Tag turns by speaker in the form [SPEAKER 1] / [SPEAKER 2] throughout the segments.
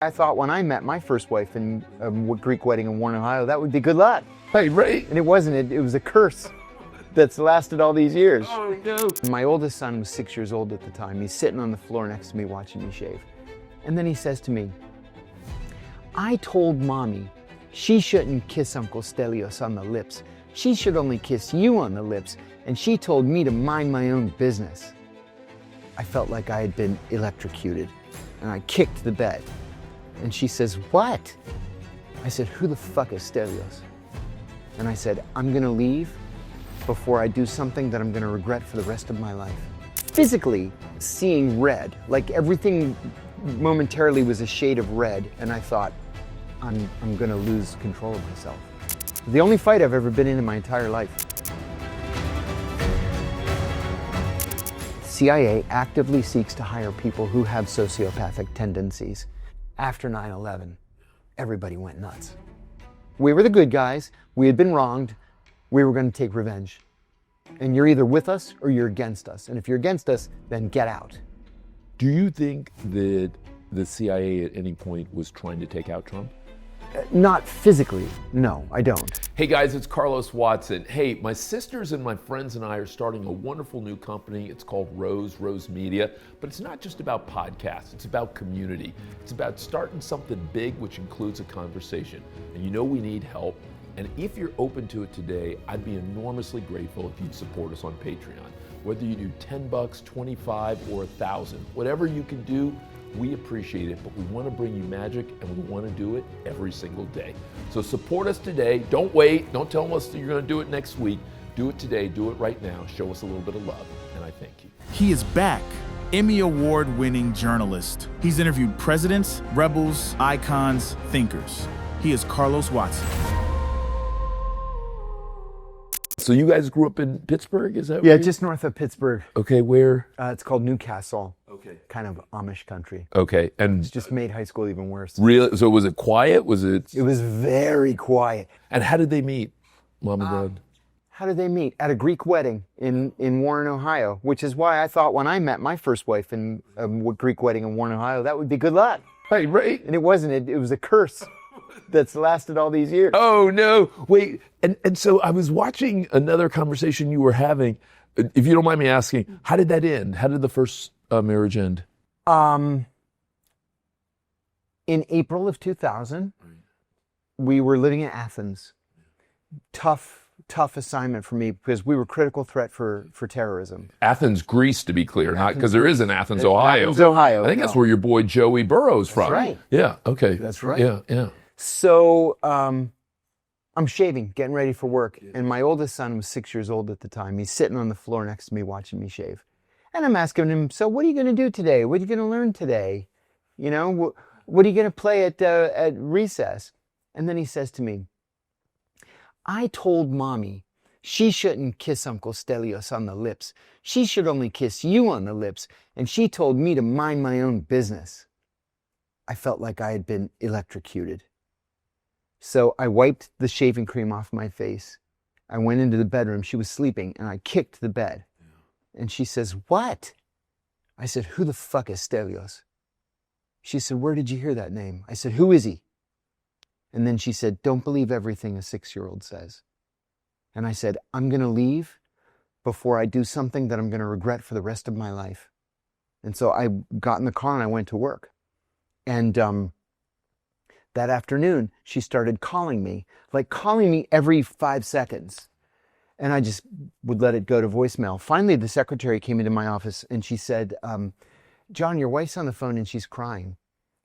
[SPEAKER 1] I thought when I met my first wife in a Greek wedding in Warren, Ohio, that would be good luck.
[SPEAKER 2] Right.
[SPEAKER 1] And it wasn't. It was a curse that's lasted all these years.
[SPEAKER 2] Oh, no.
[SPEAKER 1] My oldest son was 6 years old at the time. He's sitting on the floor next to me watching me shave. And then he says to me, I told Mommy she shouldn't kiss Uncle Stelios on the lips. She should only kiss you on the lips. And she told me to mind my own business. I felt like I had been electrocuted. And I kicked the bed. And she says, what? I said, who the fuck is Stelios? And I said, I'm gonna leave before I do something that I'm gonna regret for the rest of my life. Physically seeing red, like everything momentarily was a shade of red, and I thought, I'm gonna lose control of myself. The only fight I've ever been in my entire life. CIA actively seeks to hire people who have sociopathic tendencies. After 9/11, everybody went nuts. We were the good guys, we had been wronged, we were going to take revenge. And you're either with us or you're against us. And if you're against us, then get out.
[SPEAKER 2] Do you think that the CIA at any point was trying to take out Trump?
[SPEAKER 1] Not physically, no, I don't.
[SPEAKER 2] Hey guys, it's Carlos Watson. Hey, my sisters and my friends and I are starting a wonderful new company. It's called Rose Media, but it's not just about podcasts, it's about community. It's about starting something big, which includes a conversation. And you know we need help. And if you're open to it today, I'd be enormously grateful if you'd support us on Patreon. Whether you do $10, 25, or 1,000, whatever you can do, we appreciate it, but we want to bring you magic and we want to do it every single day. So support us today. Don't wait. Don't tell us that you're going to do it next week. Do it today. Do it right now. Show us a little bit of love, and I thank you.
[SPEAKER 3] He is back. Emmy Award-winning journalist. He's interviewed presidents, rebels, icons, thinkers. He is Carlos Watson.
[SPEAKER 2] So you guys grew up in Pittsburgh, is that right?
[SPEAKER 1] Yeah, just north of Pittsburgh.
[SPEAKER 2] Okay, where?
[SPEAKER 1] It's called Newcastle.
[SPEAKER 2] Okay.
[SPEAKER 1] Kind of Amish country.
[SPEAKER 2] Okay, and
[SPEAKER 1] It's just made high school even worse.
[SPEAKER 2] really, so was it quiet? Was it?
[SPEAKER 1] It was very quiet.
[SPEAKER 2] And how did they meet, Mom and Dad?
[SPEAKER 1] How did they meet? At a Greek wedding in Warren, Ohio, which is why I thought when I met my first wife in a Greek wedding in Warren, Ohio, that would be good luck.
[SPEAKER 2] Right.
[SPEAKER 1] And it wasn't. It was a curse that's lasted all these years.
[SPEAKER 2] Oh no! Wait, and so I was watching another conversation you were having. If you don't mind me asking, how did that end? How did the first marriage end?
[SPEAKER 1] In April of 2000, we were living in Athens. Tough assignment for me because we were critical threat for terrorism.
[SPEAKER 2] Athens, Greece, to be clear, not because there is an Athens, Ohio.
[SPEAKER 1] Athens, Ohio.
[SPEAKER 2] I think that's where your boy Joey Burrow's from.
[SPEAKER 1] right.
[SPEAKER 2] Yeah. Okay.
[SPEAKER 1] That's right.
[SPEAKER 2] Yeah.
[SPEAKER 1] So I'm shaving, getting ready for work, and my oldest son was 6 years old at the time. He's sitting on the floor next to me watching me shave. And I'm asking him, so what are you going to do today? What are you going to learn today? You know, what are you going to play at recess? And then he says to me, I told Mommy she shouldn't kiss Uncle Stelios on the lips. She should only kiss you on the lips. And she told me to mind my own business. I felt like I had been electrocuted. So I wiped the shaving cream off my face. I went into the bedroom. She was sleeping, and I kicked the bed. And she says, what? I said, who the fuck is Stelios? She said, where did you hear that name? I said, who is he? And then she said, don't believe everything a 6-year-old says. And I said, I'm going to leave before I do something that I'm going to regret for the rest of my life. And so I got in the car and I went to work. And that afternoon, she started calling me every 5 seconds. And I just would let it go to voicemail. Finally, the secretary came into my office and she said, John, your wife's on the phone and she's crying.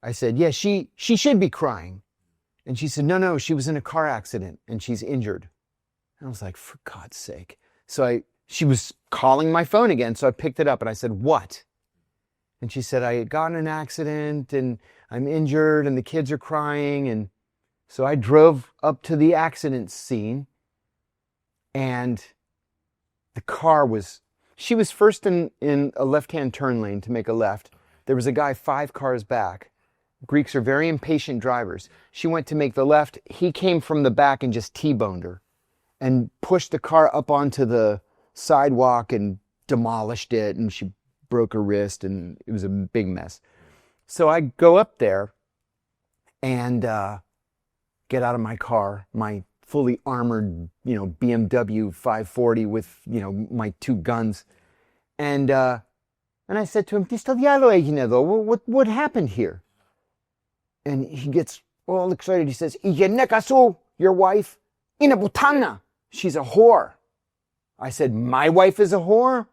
[SPEAKER 1] I said, yeah, she should be crying. And she said, no, she was in a car accident and she's injured. And I was like, for God's sake. So she was calling my phone again. So I picked it up and I said, what? And she said, I had gotten in an accident and I'm injured and the kids are crying. And so I drove up to the accident scene and the car she was first in a left-hand turn lane to make a left. There was a guy 5 cars back. Greeks are very impatient drivers. She went to make the left. He came from the back and just T-boned her and pushed the car up onto the sidewalk and demolished it. And she broke her wrist and it was a big mess. So I go up there and get out of my car, my fully armored, BMW 540 with, my 2 guns. And I said to him, what happened here? And he gets all excited. He says, your wife, inabutana, she's a whore. I said, my wife is a whore?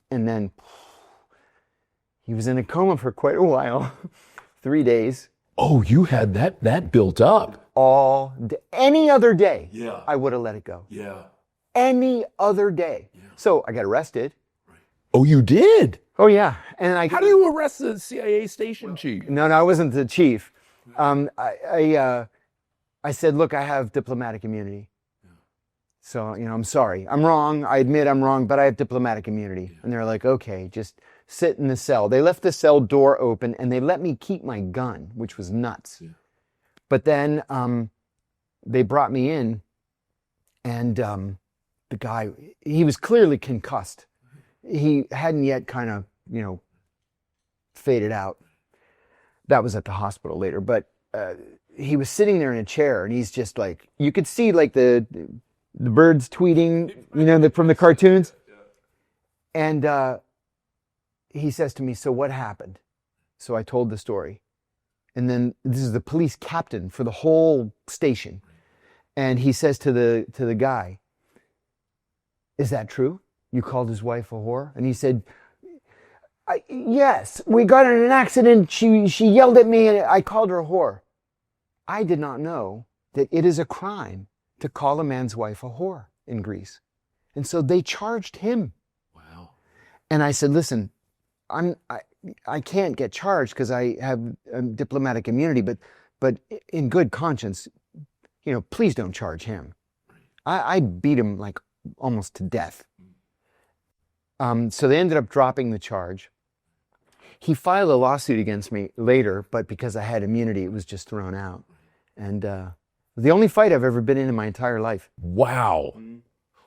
[SPEAKER 1] And then he was in a coma for quite a while, 3 days.
[SPEAKER 2] Oh, you had that built up.
[SPEAKER 1] All day. Any other day,
[SPEAKER 2] Yeah.
[SPEAKER 1] I would have let it go.
[SPEAKER 2] Yeah.
[SPEAKER 1] Any other day. Yeah. So I got arrested.
[SPEAKER 2] Right. Oh, you did?
[SPEAKER 1] Oh, yeah. And
[SPEAKER 2] How do you arrest the CIA station chief?
[SPEAKER 1] No, I wasn't the chief. I said, look, I have diplomatic immunity. Yeah. So, I'm sorry. I'm wrong. I admit I'm wrong, but I have diplomatic immunity. Yeah. And they're like, okay, just sit in the cell. They left the cell door open and they let me keep my gun, which was nuts. Yeah. But then they brought me in, and the guy, he was clearly concussed. He hadn't yet kind of, faded out. That was at the hospital later. But he was sitting there in a chair, and he's just like, you could see like the birds tweeting, from the cartoons. And he says to me, so what happened? So I told the story. And then this is the police captain for the whole station. And he says to the guy, is that true? You called his wife a whore? And he said, yes, we got in an accident. She yelled at me and I called her a whore. I did not know that it is a crime to call a man's wife a whore in Greece. And so they charged him.
[SPEAKER 2] Wow. And
[SPEAKER 1] I said, listen, I can't get charged because I have diplomatic immunity, but in good conscience, please don't charge him. I beat him like almost to death. So they ended up dropping the charge. He filed a lawsuit against me later, but because I had immunity, it was just thrown out. And the only fight I've ever been in my entire life.
[SPEAKER 2] Wow.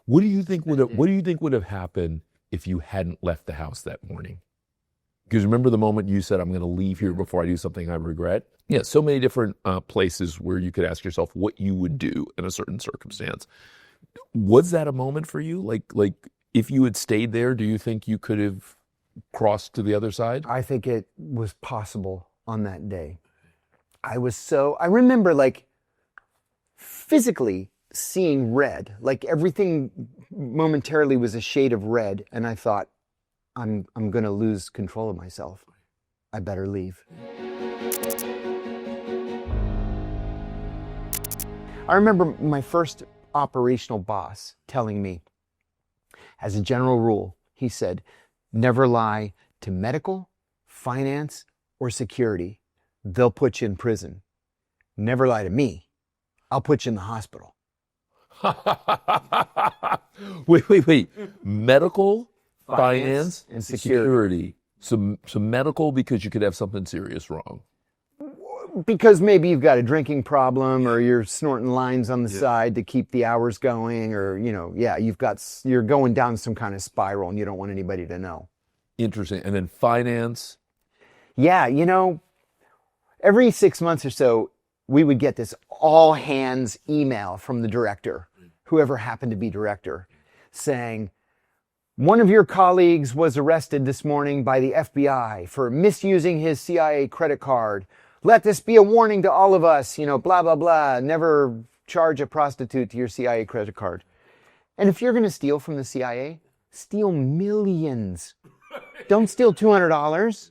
[SPEAKER 2] What do you think would have happened if you hadn't left the house that morning? Because remember the moment you said, I'm going to leave here before I do something I regret? Yeah, so many different places where you could ask yourself what you would do in a certain circumstance. Was that a moment for you? Like if you had stayed there, do you think you could have crossed to the other side?
[SPEAKER 1] I think it was possible on that day. I remember like physically seeing red, like everything momentarily was a shade of red. And I thought, I'm going to lose control of myself. I better leave. I remember my first operational boss telling me, as a general rule, he said, never lie to medical, finance, or security. They'll put you in prison. Never lie to me. I'll put you in the hospital.
[SPEAKER 2] Wait. Medical, finance
[SPEAKER 1] and security.
[SPEAKER 2] So medical because you could have something serious wrong.
[SPEAKER 1] Because maybe you've got a drinking problem or you're snorting lines on the side to keep the hours going or, you're going down some kind of spiral and you don't want anybody to know.
[SPEAKER 2] Interesting. And then finance?
[SPEAKER 1] Yeah, every 6 months or so, we would get this all hands email from the director, whoever happened to be director, saying, one of your colleagues was arrested this morning by the FBI for misusing his CIA credit card. Let this be a warning to all of us, blah, blah, blah. Never charge a prostitute to your CIA credit card. And if you're going to steal from the CIA, steal millions. Don't steal $200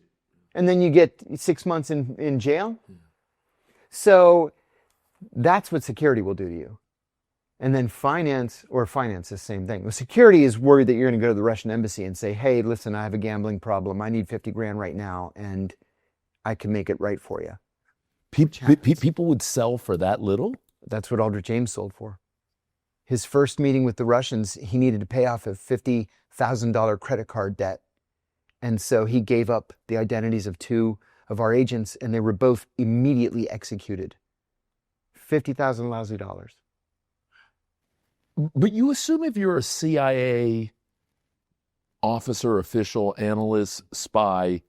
[SPEAKER 1] and then you get 6 months in jail. So that's what security will do to you. And then finance, the same thing. Well, security is worried that you're going to go to the Russian embassy and say, hey, listen, I have a gambling problem. I need 50 grand right now, and I can make it right for you.
[SPEAKER 2] People would sell for that little?
[SPEAKER 1] That's what Aldrich Ames sold for. His first meeting with the Russians, he needed to pay off a $50,000 credit card debt. And so he gave up the identities of 2 of our agents, and they were both immediately executed. 50,000 lousy dollars.
[SPEAKER 2] But you assume if you're a CIA officer, official, analyst, spy,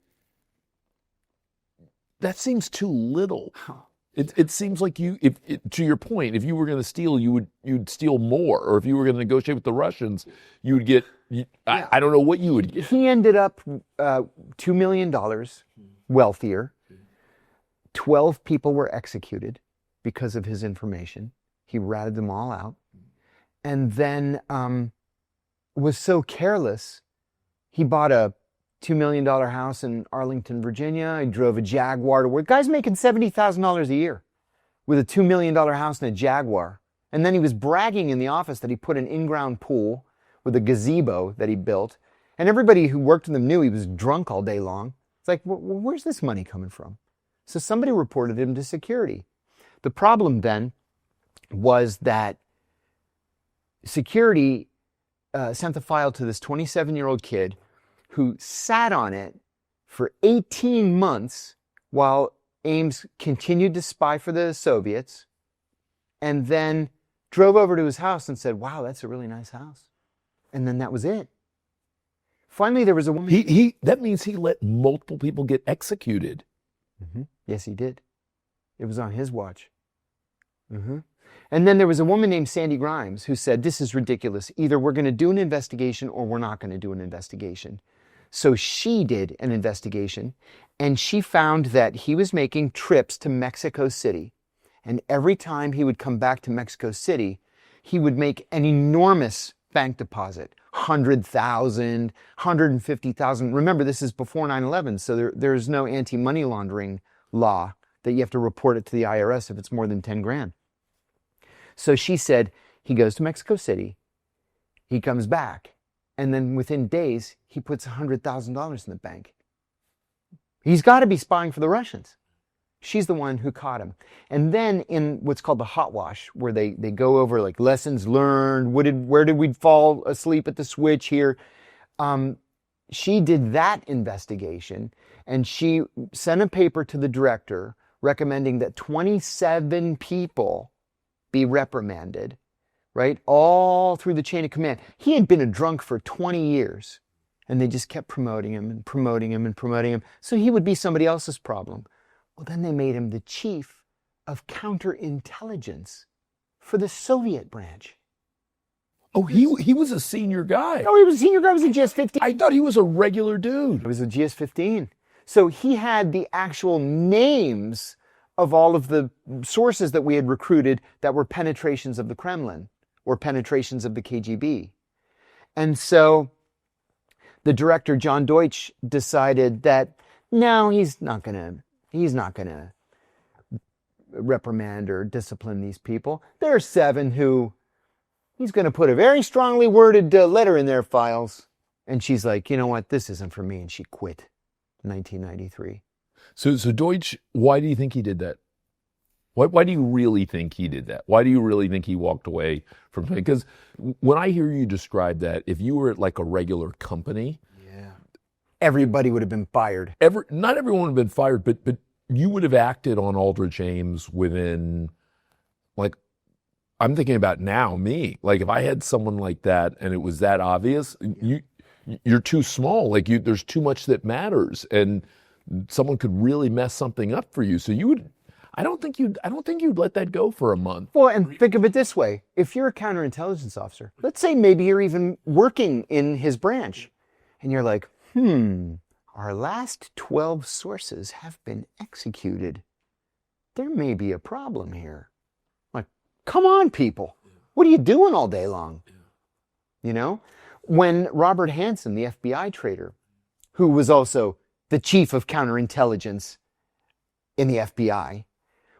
[SPEAKER 2] that seems too little. It seems like to your point, if you were going to steal, you'd steal more, or if you were going to negotiate with the Russians, you would get. I don't know what you would get.
[SPEAKER 1] He ended up $2 million wealthier. 12 people were executed because of his information. He ratted them all out, and then was so careless. He bought a $2 million house in Arlington, Virginia. He drove a Jaguar to work. Guy's making $70,000 a year with a $2 million house and a Jaguar. And then he was bragging in the office that he put an in-ground pool with a gazebo that he built. And everybody who worked with him knew he was drunk all day long. It's like, where's this money coming from? So somebody reported him to security. The problem then was that security sent the file to this 27-year-old kid who sat on it for 18 months while Ames continued to spy for the Soviets, and then drove over to his house and said, wow, that's a really nice house. And then that was it. Finally, there was a woman...
[SPEAKER 2] That means he let multiple people get executed.
[SPEAKER 1] Mm-hmm. Yes, he did. It was on his watch. Mm-hmm. And then there was a woman named Sandy Grimes who said, this is ridiculous. Either we're going to do an investigation or we're not going to do an investigation. So she did an investigation, and she found that he was making trips to Mexico City. And every time he would come back to Mexico City, he would make an enormous bank deposit, 100,000, 150,000. Remember, this is before 9/11, so there's no anti-money laundering law that you have to report it to the IRS if it's more than 10 grand. So she said, he goes to Mexico City, he comes back, and then within days, he puts $100,000 in the bank. He's got to be spying for the Russians. She's the one who caught him. And then in what's called the hot wash, where they go over like lessons learned, where did we fall asleep at the switch here? She did that investigation, and she sent a paper to the director recommending that 27 people be reprimanded, right? All through the chain of command. He had been a drunk for 20 years, and they just kept promoting him and promoting him and promoting him. So he would be somebody else's problem. Well, then they made him the chief of counterintelligence for the Soviet branch.
[SPEAKER 2] Oh, he was a senior guy.
[SPEAKER 1] Oh, he was a senior guy. He was a GS-15.
[SPEAKER 2] I thought he was a regular dude.
[SPEAKER 1] It was a GS-15. So he had the actual names of all of the sources that we had recruited that were penetrations of the Kremlin or penetrations of the KGB. And so the director, John Deutsch, decided that no, he's not going to reprimand or discipline these people. There are 7 who he's going to put a very strongly worded letter in their files. And she's like, you know what, this isn't for me. And she quit in 1993.
[SPEAKER 2] So Deutsch, why do you think he did that? Why do you really think he did that? Why do you really think he walked away from it? Because when I hear you describe that, if you were at like a regular company,
[SPEAKER 1] everybody would have been fired.
[SPEAKER 2] Not everyone would have been fired, but you would have acted on Aldrich Ames within, like, I'm thinking about now, me. Like, if I had someone like that and it was that obvious, you're too small. Like, there's too much that matters, and someone could really mess something up for you. So you would. I don't think you'd let that go for a month.
[SPEAKER 1] Well, and think of it this way. If you're a counterintelligence officer, let's say maybe you're even working in his branch, and you're like, our last 12 sources have been executed. There may be a problem here. Like, come on, people. What are you doing all day long? You know? When Robert Hanssen, the FBI traitor, who was also the chief of counterintelligence in the FBI,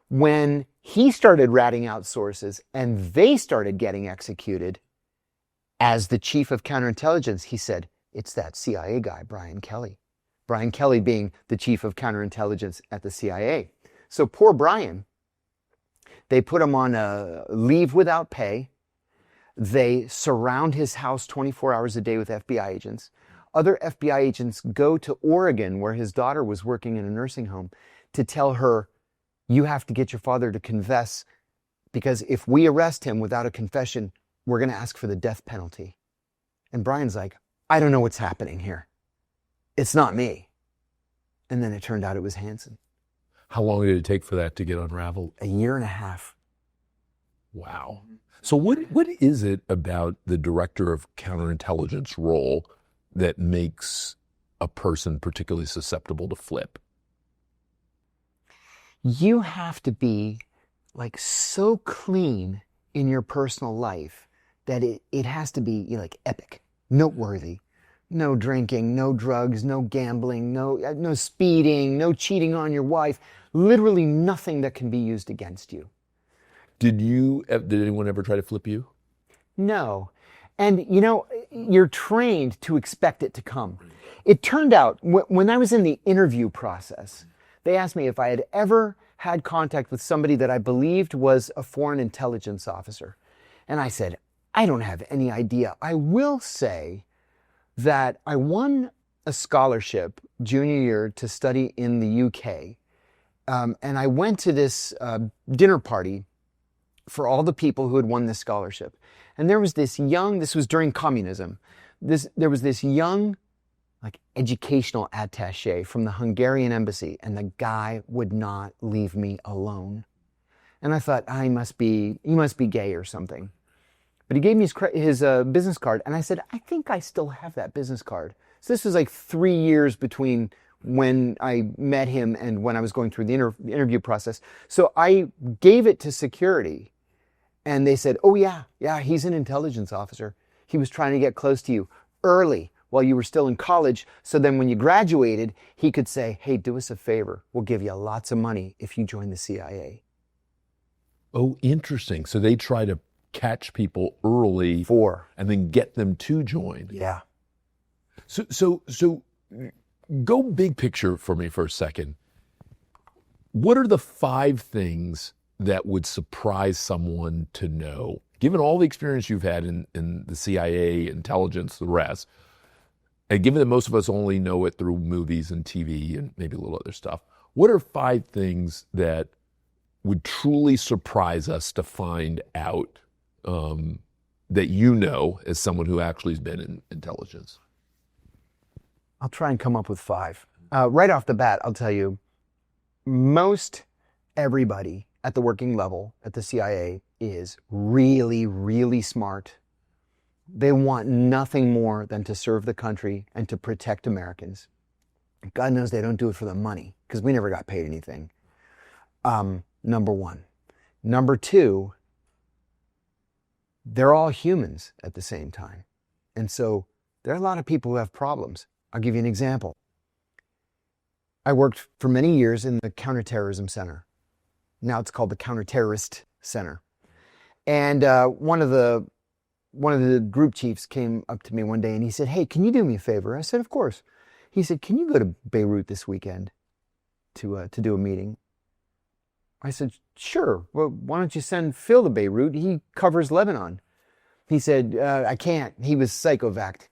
[SPEAKER 1] when he started ratting out sources and they started getting executed, as the chief of counterintelligence, he said, it's that CIA guy, Brian Kelly. Brian Kelly being the chief of counterintelligence at the CIA. So poor Brian, they put him on a leave without pay. They surround his house 24 hours a day with FBI agents. Other FBI agents go to Oregon, where his daughter was working in a nursing home, to tell her, you have to get your father to confess, because if we arrest him without a confession, we're going to ask for the death penalty. And Brian's like, I don't know what's happening here. It's not me. And then it turned out it was Hanssen.
[SPEAKER 2] How long did it take for that to get unraveled?
[SPEAKER 1] A year and a half.
[SPEAKER 2] Wow. So what is it about the director of counterintelligence role that makes a person particularly susceptible to flip?
[SPEAKER 1] You have to be like so clean in your personal life that it has to be like epic, noteworthy. No drinking, no drugs, no gambling, no speeding, no cheating on your wife. Literally nothing that can be used against you.
[SPEAKER 2] Did anyone ever try to flip you?
[SPEAKER 1] No. And you're trained to expect it to come. It turned out when I was in the interview process, they asked me if I had ever had contact with somebody that I believed was a foreign intelligence officer. And I said, I don't have any idea. I will say that I won a scholarship junior year to study in the UK. And I went to this dinner party for all the people who had won this scholarship. And there was this was during communism, there was this young like educational attaché from the Hungarian embassy, and the guy would not leave me alone. And I thought, he must be gay or something. But he gave me his business card, and I said, I think I still have that business card. So this was like 3 years between when I met him and when I was going through the interview process. So I gave it to security, and they said, oh yeah, he's an intelligence officer. He was trying to get close to you early while you were still in college, so then when you graduated, he could say, hey, do us a favor. We'll give you lots of money if you join the CIA.
[SPEAKER 2] Oh, interesting. So they try to catch people early and then get them to join.
[SPEAKER 1] Yeah.
[SPEAKER 2] So go big picture for me for a second. What are the 5 things that would surprise someone to know, given all the experience you've had in the CIA, intelligence, the rest, and given that most of us only know it through movies and TV and maybe a little other stuff, what are 5 things that would truly surprise us to find out that as someone who actually has been in intelligence?
[SPEAKER 1] I'll try and come up with 5. Right off the bat, I'll tell you, most everybody at the working level at the CIA is really, really smart. They want nothing more than to serve the country and to protect Americans. God knows they don't do it for the money, because we never got paid anything. Number 1. Number 2, they're all humans at the same time. And so there are a lot of people who have problems. I'll give you an example. I worked for many years in the Counterterrorism Center. Now it's called the Counterterrorist Center. And one of the group chiefs came up to me one day and he said, hey, can you do me a favor? I said, of course. He said, can you go to Beirut this weekend to do a meeting? I said, sure. Well, why don't you send Phil to Beirut? He covers Lebanon. He said, I can't. He was psychovac,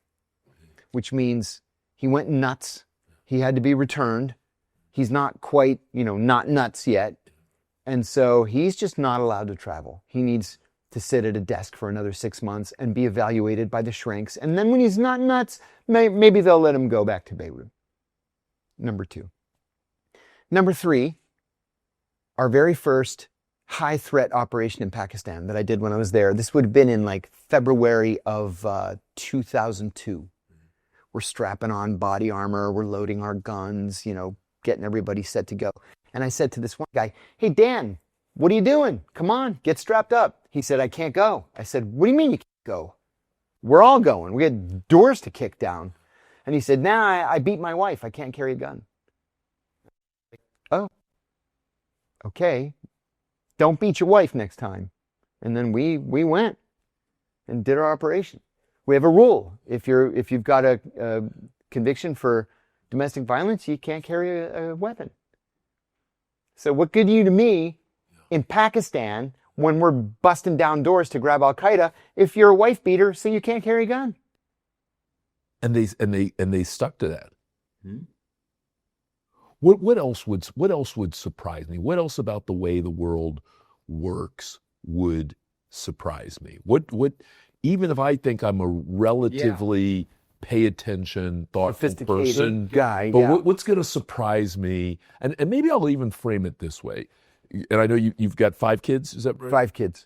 [SPEAKER 1] which means he went nuts. He had to be returned. He's not quite, not nuts yet. And so he's just not allowed to travel. He needs to sit at a desk for another 6 months and be evaluated by the shrinks. And then when he's not nuts, maybe they'll let him go back to Beirut. Number 2. Number 3, our very first high threat operation in Pakistan that I did when I was there. This would have been in like February of 2002. We're strapping on body armor. We're loading our guns, getting everybody set to go. And I said to this one guy, hey, Dan, what are you doing? Come on, get strapped up. He said, I can't go. I said, what do you mean you can't go? We're all going. We got doors to kick down. And he said, nah, I beat my wife. I can't carry a gun. Oh, okay. Don't beat your wife next time. And then we went and did our operation. We have a rule. If you've got a conviction for domestic violence, you can't carry a weapon. So what good are you to me in Pakistan when we're busting down doors to grab Al-Qaeda if you're a wife beater so you can't carry a gun?
[SPEAKER 2] And they stuck to that. Hmm? What else would surprise me? What else about the way the world works would surprise me? What even if I think I'm a relatively pay attention, thoughtful
[SPEAKER 1] Sophisticated
[SPEAKER 2] person.
[SPEAKER 1] guy,
[SPEAKER 2] But
[SPEAKER 1] yeah.
[SPEAKER 2] what's going to surprise me, and maybe I'll even frame it this way, and I know you've got 5 kids, is that right?
[SPEAKER 1] 5 kids.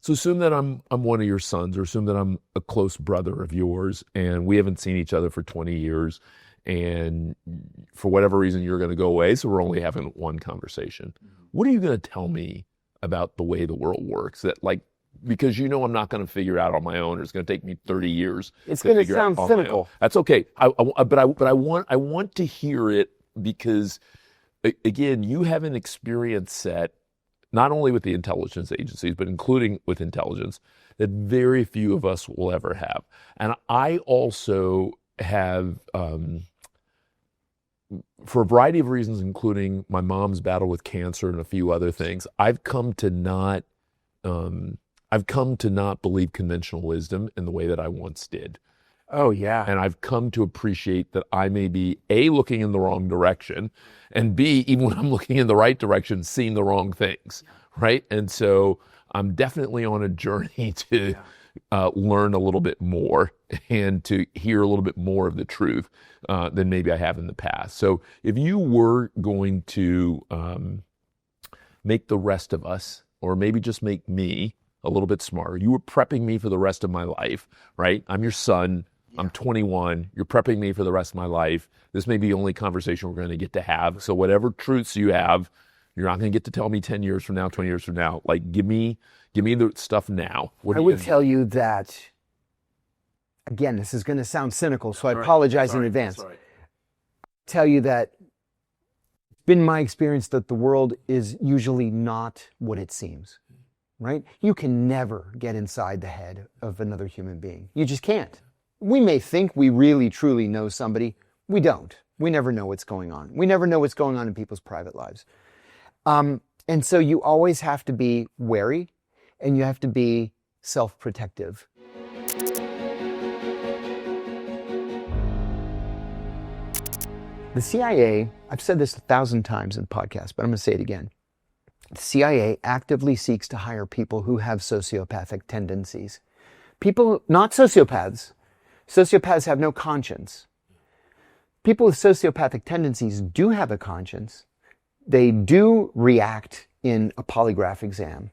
[SPEAKER 2] So assume that I'm one of your sons, or assume that I'm a close brother of yours, and we haven't seen each other for 20 years, and for whatever reason you're going to go away, so we're only having one conversation. What are you going to tell me about the way the world works? That, like, because I'm not going to figure it out on my own, or it's going to take me 30 years.
[SPEAKER 1] It's going to
[SPEAKER 2] figure out
[SPEAKER 1] sound
[SPEAKER 2] on my own.
[SPEAKER 1] cynical.
[SPEAKER 2] That's okay. But I want to hear it, because again, you have an experience set, not only with the intelligence agencies, but including with intelligence, that very few of us will ever have. And I also have, for a variety of reasons, including my mom's battle with cancer and a few other things, I've come to not believe conventional wisdom in the way that I once did.
[SPEAKER 1] Oh, yeah.
[SPEAKER 2] And I've come to appreciate that I may be A, looking in the wrong direction, and B, even when I'm looking in the right direction, seeing the wrong things, right? And so I'm definitely on a journey to learn a little bit more and to hear a little bit more of the truth than maybe I have in the past. So if you were going to make the rest of us, or maybe just make me a little bit smarter, you were prepping me for the rest of my life, right? I'm your son. I'm 21. You're prepping me for the rest of my life. This may be the only conversation we're going to get to have. So whatever truths you have, you're not going to get to tell me 10 years from now, 20 years from now. Like, give me the stuff now.
[SPEAKER 1] I would tell you that, again, this is going to sound cynical, so I apologize in advance. Tell you that it's been my experience that the world is usually not what it seems, right? You can never get inside the head of another human being. You just can't. We may think we really, truly know somebody. We don't. We never know what's going on. We never know what's going on in people's private lives. And so you always have to be wary, and you have to be self-protective. The CIA, I've said this 1,000 times in podcasts, but I'm going to say it again. The CIA actively seeks to hire people who have sociopathic tendencies. People, not sociopaths. Sociopaths have no conscience. People with sociopathic tendencies do have a conscience. They do react in a polygraph exam.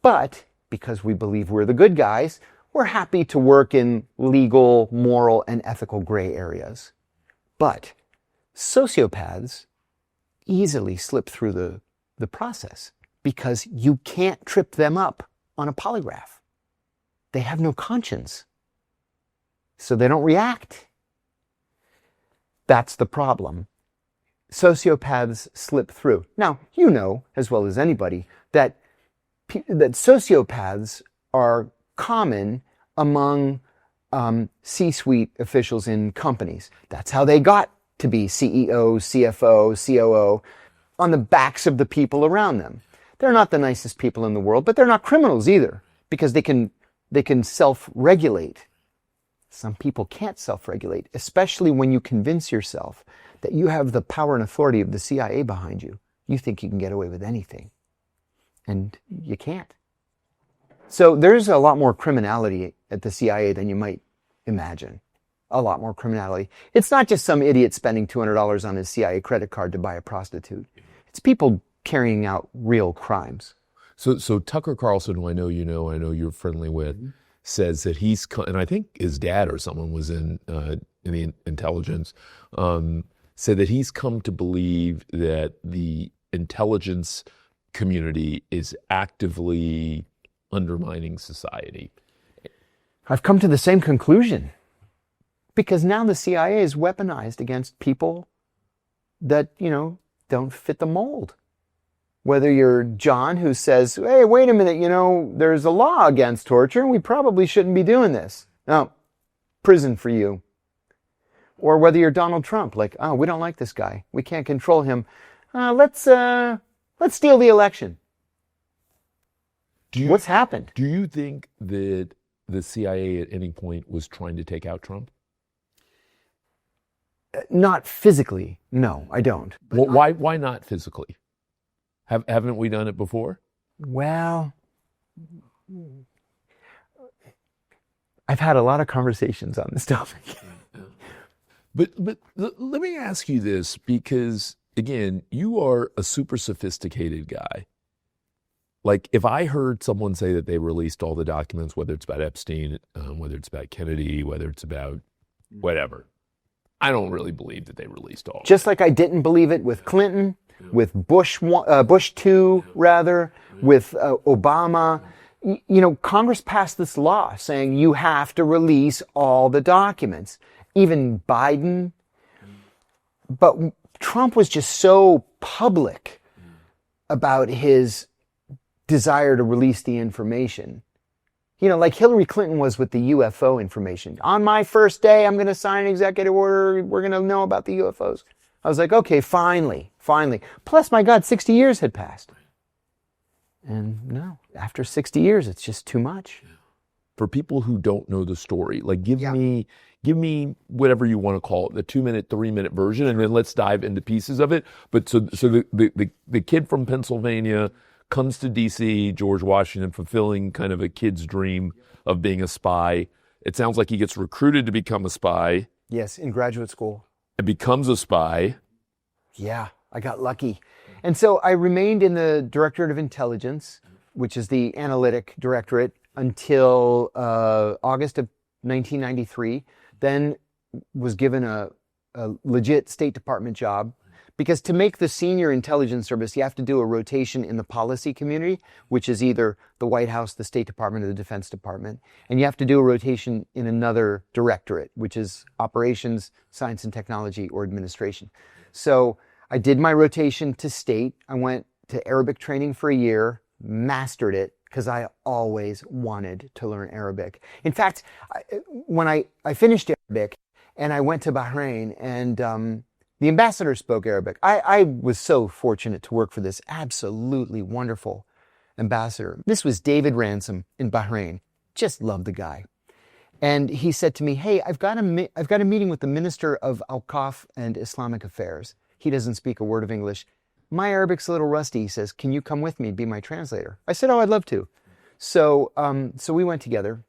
[SPEAKER 1] But because we believe we're the good guys, we're happy to work in legal, moral, and ethical gray areas. But sociopaths easily slip through the process because you can't trip them up on a polygraph. They have no conscience, so they don't react. That's the problem. Sociopaths slip through. Now, you know as well as anybody that sociopaths are common among C-suite officials in companies. That's how they got to be CEO, CFO, COO, on the backs of the people around them. They're not the nicest people in the world, but they're not criminals either, because they can self-regulate. Some people can't self-regulate, especially when you convince yourself that you have the power and authority of the CIA behind you. You think you can get away with anything, and you can't. So there's a lot more criminality at the CIA than you might imagine. A lot more criminality. It's not just some idiot spending $200 on his CIA credit card to buy a prostitute. It's people carrying out real crimes.
[SPEAKER 2] So Tucker Carlson, who I know you're friendly with, says that and I think his dad or someone was in the intelligence, said that he's come to believe that the intelligence community is actively undermining society.
[SPEAKER 1] I've come to the same conclusion. Because now the CIA is weaponized against people that, don't fit the mold. Whether you're John, who says, hey, wait a minute, there's a law against torture, and we probably shouldn't be doing this. No, prison for you. Or whether you're Donald Trump, like, oh, we don't like this guy. We can't control him. Let's steal the election. What's happened?
[SPEAKER 2] Do you think that the CIA at any point was trying to take out Trump?
[SPEAKER 1] Not physically. No, I don't.
[SPEAKER 2] Well, why not physically? Haven't we done it before?
[SPEAKER 1] Well, I've had a lot of conversations on this topic.
[SPEAKER 2] But let me ask you this, because again, you are a super sophisticated guy. Like, if I heard someone say that they released all the documents, whether it's about Epstein, whether it's about Kennedy, whether it's about whatever, I don't really believe that they released all.
[SPEAKER 1] Just like I didn't believe it with Clinton, with Bush 2, rather, with Obama. Congress passed this law saying you have to release all the documents. Even Biden. But Trump was just so public about his desire to release the information. Like Hillary Clinton was with the UFO information. On my first day, I'm going to sign an executive order. We're going to know about the UFOs. I was like, okay, finally. Plus, my God, 60 years had passed. And no, after 60 years, it's just too much.
[SPEAKER 2] For people who don't know the story, like give me whatever you want to call it, the 2-minute, 3-minute version, and then let's dive into pieces of it. But so the kid from Pennsylvania comes to D.C., George Washington, fulfilling kind of a kid's dream of being a spy. It sounds like he gets recruited to become a spy.
[SPEAKER 1] Yes, in graduate school.
[SPEAKER 2] And becomes a spy.
[SPEAKER 1] Yeah, I got lucky. And so I remained in the Directorate of Intelligence, which is the analytic directorate, until August of 1993. Then was given a legit State Department job. Because to make the senior intelligence service, you have to do a rotation in the policy community, which is either the White House, the State Department, or the Defense Department. And you have to do a rotation in another directorate, which is Operations, Science and Technology, or Administration. So I did my rotation to State. I went to Arabic training for a year, mastered it, because I always wanted to learn Arabic. In fact, when I finished Arabic and I went to Bahrain, and the ambassador spoke Arabic. I was so fortunate to work for this absolutely wonderful ambassador. This was David Ransom in Bahrain. Just loved the guy. And he said to me, hey, I've got a meeting with the Minister of Awqaf and Islamic Affairs. He doesn't speak a word of English. My Arabic's a little rusty. He says, can you come with me and be my translator? I said, oh, I'd love to. So we went together.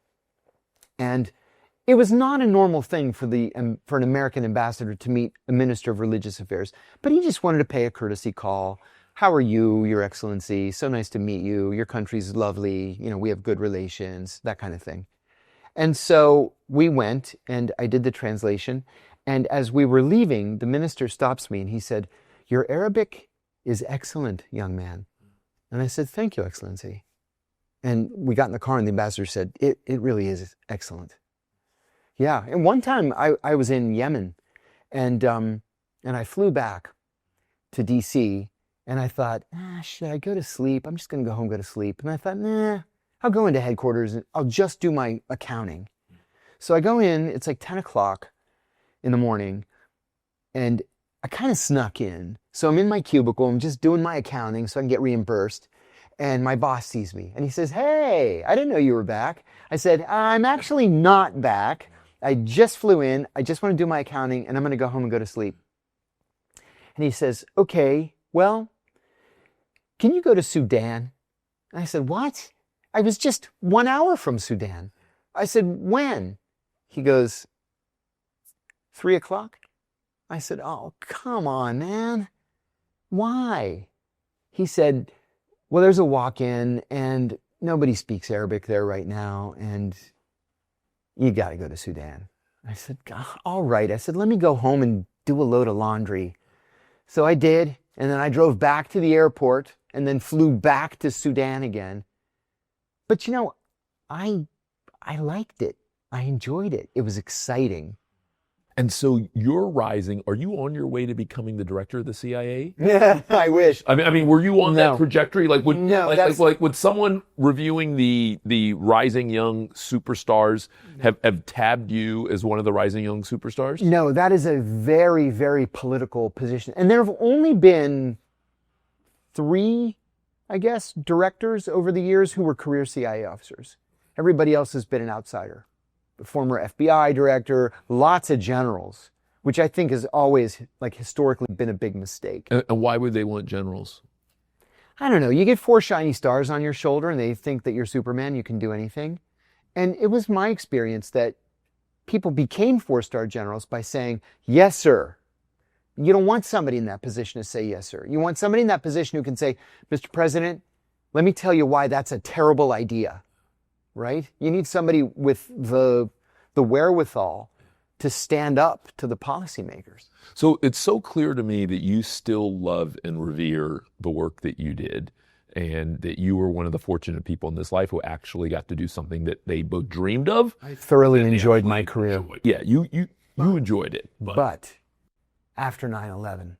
[SPEAKER 1] And it was not a normal thing for an American ambassador to meet a minister of religious affairs, but he just wanted to pay a courtesy call. How are you, Your Excellency? So nice to meet you. Your country's lovely. We have good relations, that kind of thing. And so we went, and I did the translation. And as we were leaving, the minister stops me, and he said, your Arabic is excellent, young man. And I said, thank you, Excellency. And we got in the car, and the ambassador said, it really is excellent. Yeah, and one time I was in Yemen, and I flew back to D.C., and I thought, should I go to sleep? I'm just going to go home, go to sleep. And I thought, I'll go into headquarters, and I'll just do my accounting. So I go in, it's like 10 o'clock in the morning, and I kind of snuck in. So I'm in my cubicle, I'm just doing my accounting so I can get reimbursed. And my boss sees me, and he says, hey, I didn't know you were back. I said, I'm actually not back. I just flew in. I just want to do my accounting, and I'm going to go home and go to sleep. And he says, okay, well, can you go to Sudan? And I said, what? I was just 1 hour from Sudan. I said, when? He goes, 3 o'clock? I said, oh, come on, man. Why? He said, well, there's a walk-in, and nobody speaks Arabic there right now, and you got to go to Sudan. I said, all right. I said, let me go home and do a load of laundry. So I did, and then I drove back to the airport and then flew back to Sudan again. But I liked it. I enjoyed it. It was exciting.
[SPEAKER 2] And so you're rising. Are you on your way to becoming the director of the CIA?
[SPEAKER 1] Yeah, I wish.
[SPEAKER 2] I mean, were you on that trajectory? Would someone reviewing the rising young superstars have tabbed you as one of the rising young superstars?
[SPEAKER 1] No, that is a very, very political position. And there have only been 3, I guess, directors over the years who were career CIA officers. Everybody else has been an outsider. The former FBI director, lots of generals, which I think has always, historically been a big mistake.
[SPEAKER 2] And why would they want generals?
[SPEAKER 1] I don't know. You get 4 shiny stars on your shoulder and they think that you're Superman, you can do anything. And it was my experience that people became four-star generals by saying, yes, sir. You don't want somebody in that position to say, yes, sir. You want somebody in that position who can say, Mr. President, let me tell you why that's a terrible idea, right? You need somebody with the wherewithal to stand up to the policymakers.
[SPEAKER 2] So it's so clear to me that you still love and revere the work that you did, and that you were one of the fortunate people in this life who actually got to do something that they both dreamed of.
[SPEAKER 1] I thoroughly enjoyed my career.
[SPEAKER 2] Yeah, you enjoyed it.
[SPEAKER 1] But after 9/11,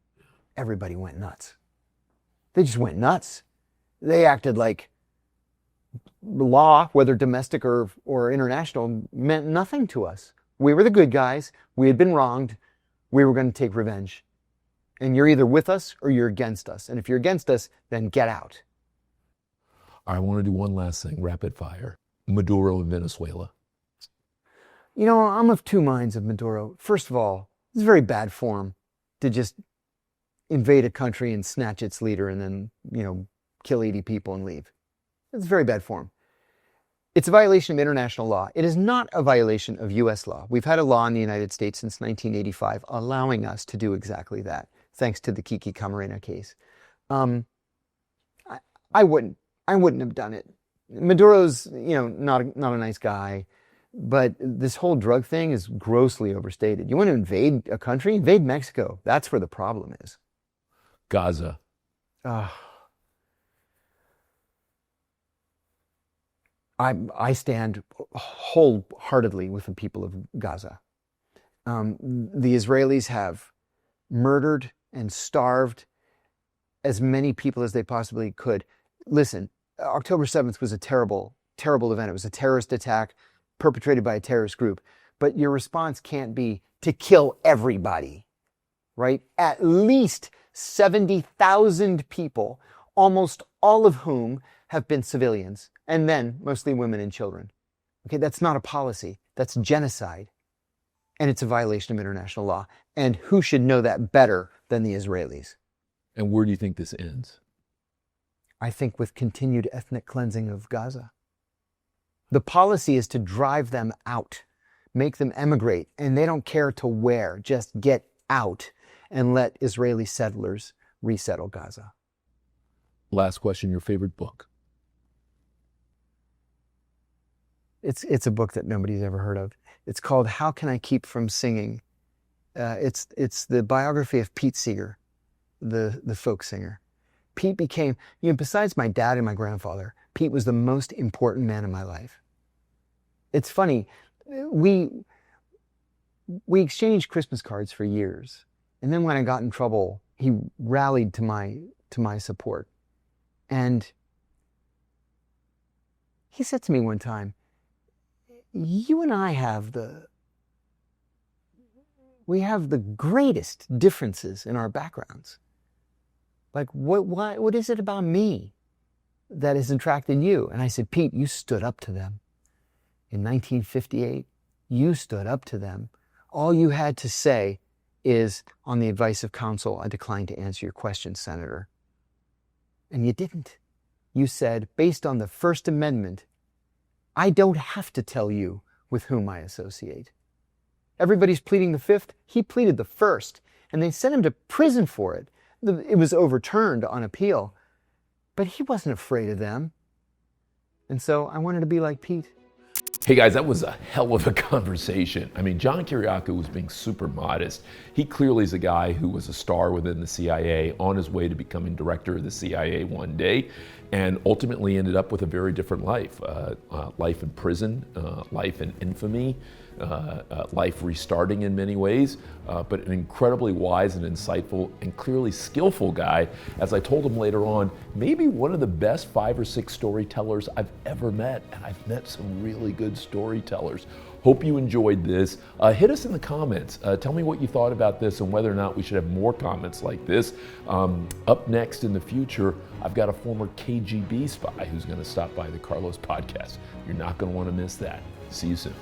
[SPEAKER 1] everybody went nuts. They just went nuts. They acted like law, whether domestic or international, meant nothing to us. We were the good guys. We had been wronged. We were going to take revenge. And you're either with us or you're against us. And if you're against us, then get out.
[SPEAKER 2] I want to do one last thing, rapid fire. Maduro in Venezuela.
[SPEAKER 1] You know, I'm of two minds of Maduro. First of all, it's very bad form to just invade a country and snatch its leader and then, kill 80 people and leave. It's very bad form. It's a violation of international law. It is not a violation of U.S. law. We've had a law in the United States since 1985 allowing us to do exactly that, thanks to the Kiki Camarena case. I wouldn't have done it. Maduro's, not a nice guy, but this whole drug thing is grossly overstated. You want to invade a country? Invade Mexico. That's where the problem is.
[SPEAKER 2] Gaza.
[SPEAKER 1] I stand wholeheartedly with the people of Gaza. The Israelis have murdered and starved as many people as they possibly could. Listen, October 7th was a terrible, terrible event. It was a terrorist attack perpetrated by a terrorist group. But your response can't be to kill everybody, right? At least 70,000 people, almost all of whom have been civilians, and then mostly women and children. Okay, that's not a policy. That's genocide. And it's a violation of international law. And who should know that better than the Israelis?
[SPEAKER 2] And where do you think this ends?
[SPEAKER 1] I think with continued ethnic cleansing of Gaza. The policy is to drive them out, make them emigrate, and they don't care to where. Just get out and let Israeli settlers resettle Gaza.
[SPEAKER 2] Last question, your favorite book?
[SPEAKER 1] It's a book that nobody's ever heard of. It's called How Can I Keep From Singing? It's the biography of Pete Seeger, the folk singer. Pete became, besides my dad and my grandfather, Pete was the most important man in my life. It's funny, we exchanged Christmas cards for years. And then when I got in trouble, he rallied to my support. And he said to me one time, you and I have the greatest differences in our backgrounds. Like, what is it about me that has attracted you? And I said, Pete, you stood up to them. In 1958, you stood up to them. All you had to say is, on the advice of counsel, I decline to answer your question, Senator. And you didn't. You said, based on the First Amendment, I don't have to tell you with whom I associate. Everybody's pleading the Fifth. He pleaded the First, and they sent him to prison for it. It was overturned on appeal, but he wasn't afraid of them. And so I wanted to be like Pete.
[SPEAKER 2] Hey guys, that was a hell of a conversation. I mean, John Kiriakou was being super modest. He clearly is a guy who was a star within the CIA, on his way to becoming director of the CIA one day, and ultimately ended up with a very different life. Life in prison, life in infamy, life restarting in many ways, but an incredibly wise and insightful and clearly skillful guy. As I told him later on, maybe one of the best 5 or 6 storytellers I've ever met, and I've met some really good storytellers. Hope you enjoyed this. Hit us in the comments. Tell me what you thought about this and whether or not we should have more comments like this. Up next in the future, I've got a former KGB spy who's going to stop by the Carlos podcast. You're not going to want to miss that. See you soon.